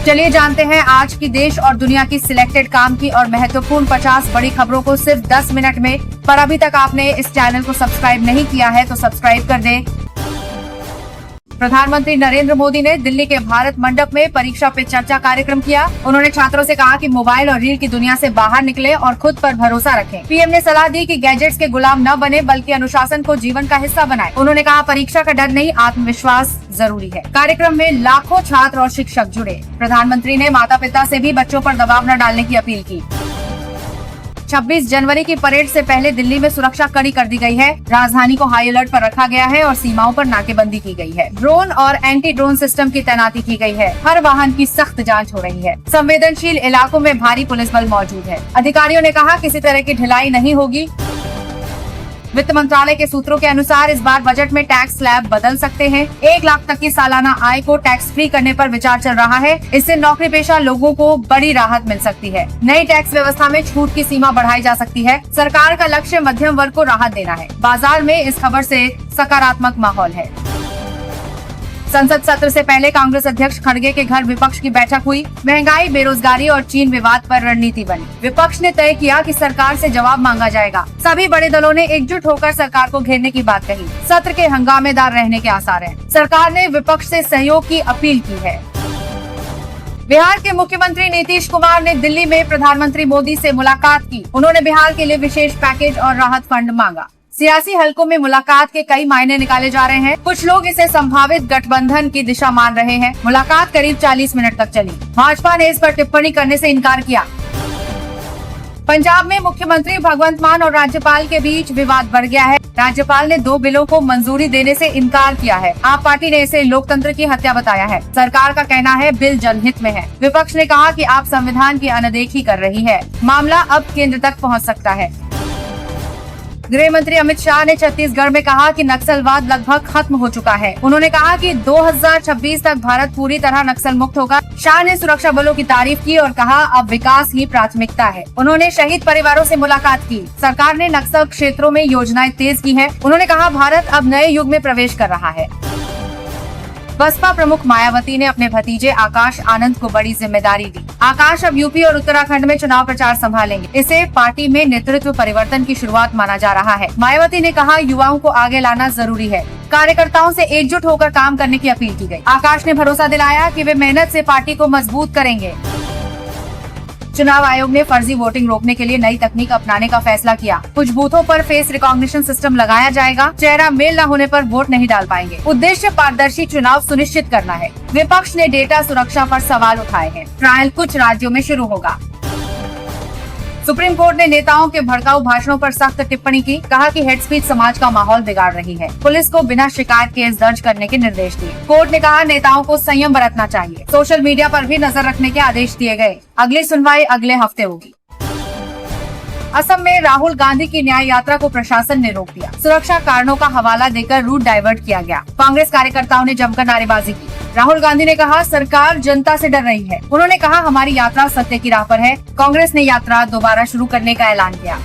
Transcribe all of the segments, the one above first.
चलिए जानते हैं आज की देश और दुनिया की सिलेक्टेड काम की और महत्वपूर्ण 50 बड़ी खबरों को सिर्फ 10 मिनट में। पर अभी तक आपने इस चैनल को सब्सक्राइब नहीं किया है तो सब्सक्राइब कर दें। प्रधानमंत्री नरेंद्र मोदी ने दिल्ली के भारत मंडप में परीक्षा पे चर्चा कार्यक्रम किया। उन्होंने छात्रों से कहा कि मोबाइल और रील की दुनिया से बाहर निकलें और खुद पर भरोसा रखें। पीएम ने सलाह दी कि गैजेट्स के गुलाम न बने बल्कि अनुशासन को जीवन का हिस्सा बनाएं। उन्होंने कहा परीक्षा का डर नहीं, आत्मविश्वास जरूरी है। कार्यक्रम में लाखों छात्र और शिक्षक जुड़े। प्रधानमंत्री ने माता पिता से भी बच्चों पर दबाव न डालने की अपील की। 26 जनवरी की परेड से पहले दिल्ली में सुरक्षा कड़ी कर दी गई है। राजधानी को हाई अलर्ट पर रखा गया है और सीमाओं पर नाकेबंदी की गई है। ड्रोन और एंटी ड्रोन सिस्टम की तैनाती की गई है। हर वाहन की सख्त जांच हो रही है। संवेदनशील इलाकों में भारी पुलिस बल मौजूद है। अधिकारियों ने कहा किसी तरह की ढिलाई नहीं होगी। वित्त मंत्रालय के सूत्रों के अनुसार इस बार बजट में टैक्स स्लैब बदल सकते हैं। 1 लाख तक की सालाना आय को टैक्स फ्री करने पर विचार चल रहा है। इससे नौकरी पेशा लोगों को बड़ी राहत मिल सकती है। नई टैक्स व्यवस्था में छूट की सीमा बढ़ाई जा सकती है। सरकार का लक्ष्य मध्यम वर्ग को राहत देना है। बाजार में इस खबर से सकारात्मक माहौल है। संसद सत्र से पहले कांग्रेस अध्यक्ष खड़गे के घर विपक्ष की बैठक हुई। महंगाई, बेरोजगारी और चीन विवाद पर रणनीति बनी। विपक्ष ने तय किया कि सरकार से जवाब मांगा जाएगा। सभी बड़े दलों ने एकजुट होकर सरकार को घेरने की बात कही। सत्र के हंगामेदार रहने के आसार हैं। सरकार ने विपक्ष से सहयोग की अपील की है। बिहार के मुख्यमंत्री नीतीश कुमार ने दिल्ली में प्रधानमंत्री मोदी से मुलाकात की। उन्होंने बिहार के लिए विशेष पैकेज और राहत फंड मांगा। सियासी हलकों में मुलाकात के कई मायने निकाले जा रहे हैं। कुछ लोग इसे संभावित गठबंधन की दिशा मान रहे हैं। मुलाकात करीब 40 मिनट तक चली। भाजपा ने इस पर टिप्पणी करने से इनकार किया। पंजाब में मुख्यमंत्री भगवंत मान और राज्यपाल के बीच विवाद बढ़ गया है। राज्यपाल ने 2 बिलों को मंजूरी देने से इनकार किया है। आप पार्टी ने इसे लोकतंत्र की हत्या बताया है। सरकार का कहना है बिल जनहित में है। विपक्ष ने कहा कि आप संविधान की अनदेखी कर रही है। मामला अब केंद्र तक पहुँच सकता है। गृह मंत्री अमित शाह ने छत्तीसगढ़ में कहा कि नक्सलवाद लगभग खत्म हो चुका है। उन्होंने कहा कि 2026 तक भारत पूरी तरह नक्सल मुक्त होगा। शाह ने सुरक्षा बलों की तारीफ की और कहा अब विकास ही प्राथमिकता है। उन्होंने शहीद परिवारों से मुलाकात की। सरकार ने नक्सल क्षेत्रों में योजनाएं तेज की है। उन्होंने कहा भारत अब नए युग में प्रवेश कर रहा है। बसपा प्रमुख मायावती ने अपने भतीजे आकाश आनंद को बड़ी जिम्मेदारी दी। आकाश अब यूपी और उत्तराखंड में चुनाव प्रचार संभालेंगे। इसे पार्टी में नेतृत्व परिवर्तन की शुरुआत माना जा रहा है। मायावती ने कहा युवाओं को आगे लाना जरूरी है। कार्यकर्ताओं से एकजुट होकर काम करने की अपील की गई। आकाश ने भरोसा दिलाया कि वे मेहनत से पार्टी को मजबूत करेंगे। चुनाव आयोग ने फर्जी वोटिंग रोकने के लिए नई तकनीक अपनाने का फैसला किया। कुछ बूथों पर फेस रिकॉग्निशन सिस्टम लगाया जाएगा। चेहरा मेल न होने पर वोट नहीं डाल पाएंगे। उद्देश्य पारदर्शी चुनाव सुनिश्चित करना है। विपक्ष ने डेटा सुरक्षा पर सवाल उठाए हैं। ट्रायल कुछ राज्यों में शुरू होगा। सुप्रीम कोर्ट ने नेताओं के भड़काऊ भाषणों पर सख्त टिप्पणी की। कहा कि हेड स्पीच समाज का माहौल बिगाड़ रही है। पुलिस को बिना शिकायत केस दर्ज करने के निर्देश दिए। कोर्ट ने कहा नेताओं को संयम बरतना चाहिए। सोशल मीडिया पर भी नजर रखने के आदेश दिए गए। अगली सुनवाई अगले हफ्ते होगी। असम में राहुल गांधी की न्याय यात्रा को प्रशासन ने रोक दिया। सुरक्षा कारणों का हवाला देकर रूट डाइवर्ट किया गया। कांग्रेस कार्यकर्ताओं ने जमकर नारेबाजी की। राहुल गांधी ने कहा सरकार जनता से डर रही है। उन्होंने कहा हमारी यात्रा सत्य की राह पर है। कांग्रेस ने यात्रा दोबारा शुरू करने का ऐलान किया।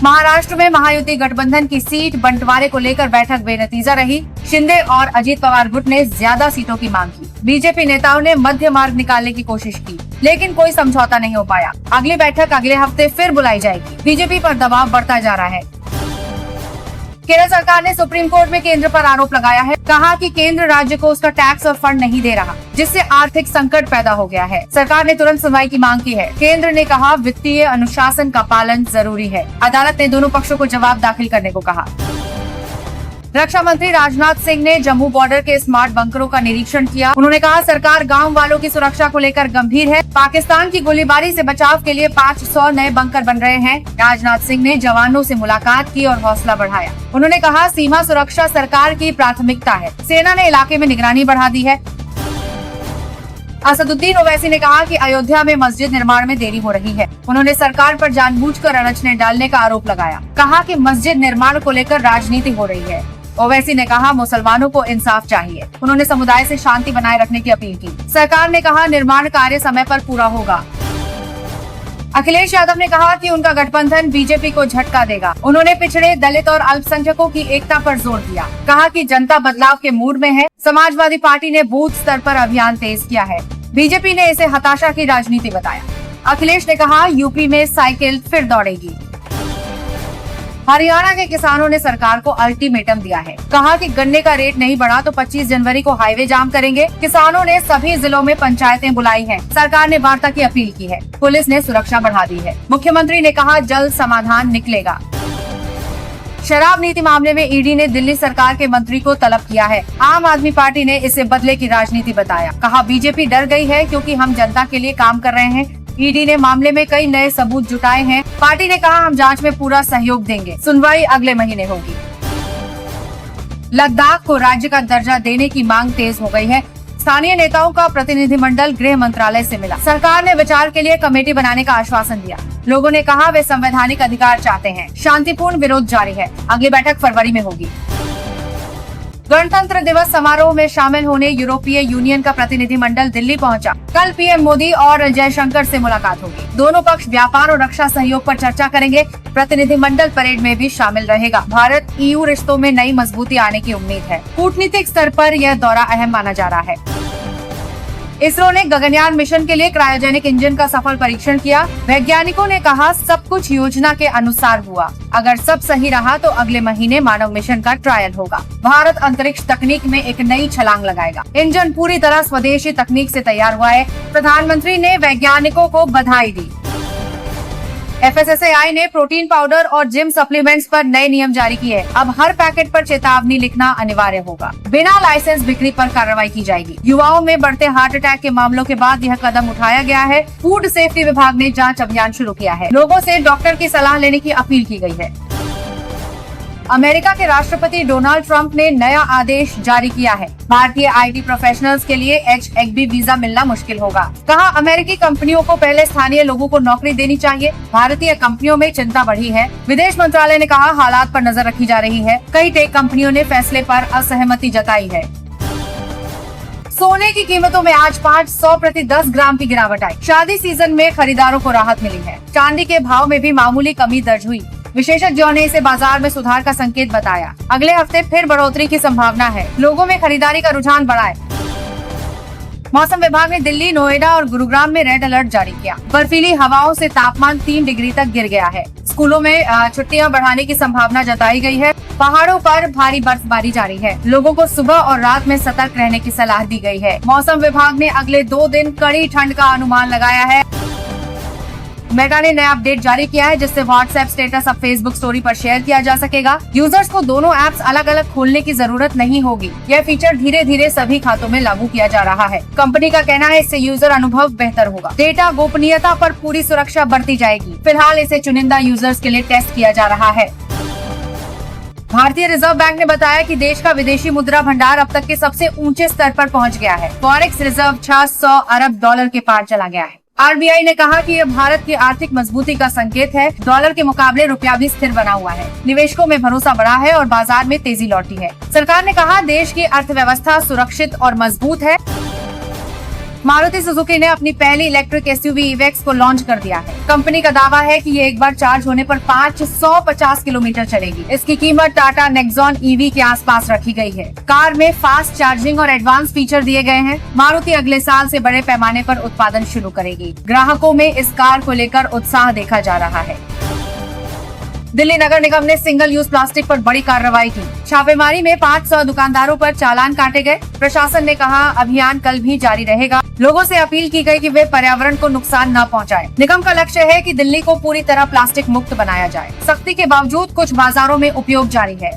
महाराष्ट्र में महायुति गठबंधन की सीट बंटवारे को लेकर बैठक बेनतीजा रही। शिंदे और अजीत पवार गुट ने ज्यादा सीटों की मांग की। बीजेपी नेताओं ने मध्य मार्ग निकालने की कोशिश की, लेकिन कोई समझौता नहीं हो पाया। अगली बैठक अगले हफ्ते फिर बुलाई जाएगी। बीजेपी पर दबाव बढ़ता जा रहा है। केरल सरकार ने सुप्रीम कोर्ट में केंद्र पर आरोप लगाया है। कहा कि केंद्र राज्य को उसका टैक्स और फंड नहीं दे रहा, जिससे आर्थिक संकट पैदा हो गया है। सरकार ने तुरंत सुनवाई की मांग की है। केंद्र ने कहा वित्तीय अनुशासन का पालन जरूरी है। अदालत ने दोनों पक्षों को जवाब दाखिल करने को कहा। रक्षा मंत्री राजनाथ सिंह ने जम्मू बॉर्डर के स्मार्ट बंकरों का निरीक्षण किया। उन्होंने कहा सरकार गांव वालों की सुरक्षा को लेकर गंभीर है। पाकिस्तान की गोलीबारी से बचाव के लिए 500 नए बंकर बन रहे हैं। राजनाथ सिंह ने जवानों से मुलाकात की और हौसला बढ़ाया। उन्होंने कहा सीमा सुरक्षा सरकार की प्राथमिकता है। सेना ने इलाके में निगरानी बढ़ा दी है। असदुद्दीन ओवैसी ने कहा कि अयोध्या में मस्जिद निर्माण में देरी हो रही है। उन्होंने सरकार पर जानबूझकर अड़चने डालने का आरोप लगाया। कहा कि मस्जिद निर्माण को लेकर राजनीति हो रही है। ओवैसी ने कहा मुसलमानों को इंसाफ चाहिए। उन्होंने समुदाय से शांति बनाए रखने की अपील की। सरकार ने कहा निर्माण कार्य समय पर पूरा होगा। अखिलेश यादव ने कहा कि उनका गठबंधन बीजेपी को झटका देगा। उन्होंने पिछड़े, दलित और अल्पसंख्यकों की एकता पर जोर दिया। कहा कि जनता बदलाव के मूड में है। समाजवादी पार्टी ने बूथ स्तर पर अभियान तेज किया है। बीजेपी ने इसे हताशा की राजनीति बताया। अखिलेश ने कहा, यूपी में साइकिल फिर दौड़ेगी। हरियाणा के किसानों ने सरकार को अल्टीमेटम दिया है। कहा कि गन्ने का रेट नहीं बढ़ा तो 25 जनवरी को हाईवे जाम करेंगे। किसानों ने सभी जिलों में पंचायतें बुलाई हैं। सरकार ने वार्ता की अपील की है। पुलिस ने सुरक्षा बढ़ा दी है। मुख्यमंत्री ने कहा, जल्द समाधान निकलेगा। शराब नीति मामले में ईडी ने दिल्ली सरकार के मंत्री को तलब किया है। आम आदमी पार्टी ने इसे बदले की राजनीति बताया। कहा, बीजेपी डर गई है क्योंकि हम जनता के लिए काम कर रहे हैं। ईडी ने मामले में कई नए सबूत जुटाए हैं। पार्टी ने कहा, हम जांच में पूरा सहयोग देंगे। सुनवाई अगले महीने होगी। लद्दाख को राज्य का दर्जा देने की मांग तेज हो गई है। स्थानीय नेताओं का प्रतिनिधिमंडल गृह मंत्रालय से मिला। सरकार ने विचार के लिए कमेटी बनाने का आश्वासन दिया। लोगों ने कहा, वे संवैधानिक अधिकार चाहते हैं। शांतिपूर्ण विरोध जारी है। अगली बैठक फरवरी में होगी। गणतंत्र दिवस समारोह में शामिल होने यूरोपीय यूनियन का प्रतिनिधिमंडल दिल्ली पहुंचा। कल पीएम मोदी और जयशंकर से मुलाकात होगी। दोनों पक्ष व्यापार और रक्षा सहयोग पर चर्चा करेंगे। प्रतिनिधिमंडल परेड में भी शामिल रहेगा। भारत EU रिश्तों में नई मजबूती आने की उम्मीद है। कूटनीतिक स्तर पर यह दौरा अहम माना जा रहा है। इसरो ने गगनयान मिशन के लिए क्रायोजेनिक इंजन का सफल परीक्षण किया। वैज्ञानिकों ने कहा, सब कुछ योजना के अनुसार हुआ। अगर सब सही रहा तो अगले महीने मानव मिशन का ट्रायल होगा। भारत अंतरिक्ष तकनीक में एक नई छलांग लगाएगा। इंजन पूरी तरह स्वदेशी तकनीक से तैयार हुआ है। प्रधानमंत्री ने वैज्ञानिकों को बधाई दी। FSSAI ने प्रोटीन पाउडर और जिम सप्लीमेंट्स पर नए नियम जारी किए। अब हर पैकेट पर चेतावनी लिखना अनिवार्य होगा। बिना लाइसेंस बिक्री पर कार्रवाई की जाएगी। युवाओं में बढ़ते हार्ट अटैक के मामलों के बाद यह कदम उठाया गया है। फूड सेफ्टी विभाग ने जांच अभियान शुरू किया है। लोगों से डॉक्टर की सलाह लेने की अपील की गई है। अमेरिका के राष्ट्रपति डोनाल्ड ट्रंप ने नया आदेश जारी किया है। भारतीय IT प्रोफेशनल्स के लिए H-1B वीजा मिलना मुश्किल होगा। कहा, अमेरिकी कंपनियों को पहले स्थानीय लोगों को नौकरी देनी चाहिए। भारतीय कंपनियों में चिंता बढ़ी है। विदेश मंत्रालय ने कहा, हालात पर नजर रखी जा रही है। कई टेक कंपनियों ने फैसले पर असहमति जताई है। सोने की कीमतों में आज 500 प्रति 10 ग्राम की गिरावट आई। शादी सीजन में खरीदारों को राहत मिली है। चांदी के भाव में भी मामूली कमी दर्ज हुई। विशेषज्ञों ने इसे बाजार में सुधार का संकेत बताया। अगले हफ्ते फिर बढ़ोतरी की संभावना है। लोगों में खरीदारी का रुझान बढ़ा है। मौसम विभाग ने दिल्ली, नोएडा और गुरुग्राम में रेड अलर्ट जारी किया। बर्फीली हवाओं से तापमान 3 डिग्री तक गिर गया है। स्कूलों में छुट्टियां बढ़ाने की संभावना जताई गई है। पहाड़ों पर भारी बर्फबारी जारी है। लोगों को सुबह और रात में सतर्क रहने की सलाह दी गई है। मौसम विभाग ने अगले 2 दिन कड़ी ठंड का अनुमान लगाया है। मेटा ने नया अपडेट जारी किया है, जिससे व्हाट्सएप स्टेटस अब फेसबुक स्टोरी पर शेयर किया जा सकेगा। यूजर्स को दोनों ऐप्स अलग अलग खोलने की जरूरत नहीं होगी। यह फीचर धीरे धीरे सभी खातों में लागू किया जा रहा है। कंपनी का कहना है, इससे यूजर अनुभव बेहतर होगा। डेटा गोपनीयता पर पूरी सुरक्षा बरती जाएगी। फिलहाल इसे चुनिंदा यूजर्स के लिए टेस्ट किया जा रहा है। भारतीय रिजर्व बैंक ने बताया कि देश का विदेशी मुद्रा भंडार अब तक के सबसे ऊंचे स्तर पर पहुंच गया है। फॉरेक्स रिजर्व 600 अरब डॉलर के पार चला गया है। RBI ने कहा कि यह भारत की आर्थिक मजबूती का संकेत है। डॉलर के मुकाबले रुपया भी स्थिर बना हुआ है। निवेशकों में भरोसा बढ़ा है और बाजार में तेजी लौटी है। सरकार ने कहा, देश की अर्थव्यवस्था सुरक्षित और मजबूत है। मारुति सुजुकी ने अपनी पहली इलेक्ट्रिक SUV इवेक्स को लॉन्च कर दिया है। कंपनी का दावा है कि ये एक बार चार्ज होने पर 550 किलोमीटर चलेगी। इसकी कीमत टाटा नेक्सॉन EV के आसपास रखी गई है। कार में फास्ट चार्जिंग और एडवांस फीचर दिए गए हैं। मारुति अगले साल से बड़े पैमाने पर उत्पादन शुरू करेगी। ग्राहकों में इस कार को लेकर उत्साह देखा जा रहा है। दिल्ली नगर निगम ने सिंगल यूज प्लास्टिक पर बड़ी कार्रवाई की। छापेमारी में 500 दुकानदारों पर चालान काटे गए। प्रशासन ने कहा, अभियान कल भी जारी रहेगा। लोगों से अपील की गई कि वे पर्यावरण को नुकसान न पहुंचाएं। निगम का लक्ष्य है कि दिल्ली को पूरी तरह प्लास्टिक मुक्त बनाया जाए। सख्ती के बावजूद कुछ बाजारों में उपयोग जारी है।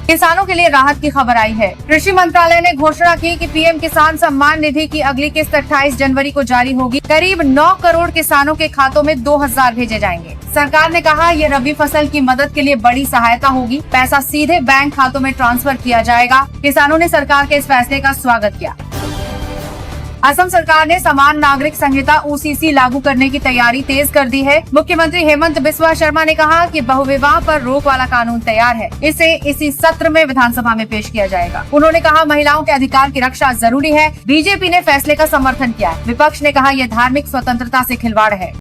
किसानों के लिए राहत की खबर आई है। कृषि मंत्रालय ने घोषणा की कि PM किसान सम्मान निधि की अगली किस्त 28 जनवरी को जारी होगी। करीब 9 करोड़ किसानों के खातों में 2000 भेजे जाएंगे। सरकार ने कहा, ये रबी फसल की मदद के लिए बड़ी सहायता होगी। पैसा सीधे बैंक खातों में ट्रांसफर किया जाएगा। किसानों ने सरकार के इस फैसले का स्वागत किया। असम सरकार ने समान नागरिक संहिता OCC लागू करने की तैयारी तेज कर दी है। मुख्यमंत्री हेमंत बिस्वा शर्मा ने कहा कि बहुविवाह पर रोक वाला कानून तैयार है। इसे इसी सत्र में विधानसभा में पेश किया जाएगा। उन्होंने कहा, महिलाओं के अधिकार की रक्षा जरूरी है। बीजेपी ने फैसले का समर्थन किया। विपक्ष ने कहा, यह धार्मिक स्वतंत्रता से खिलवाड़ है।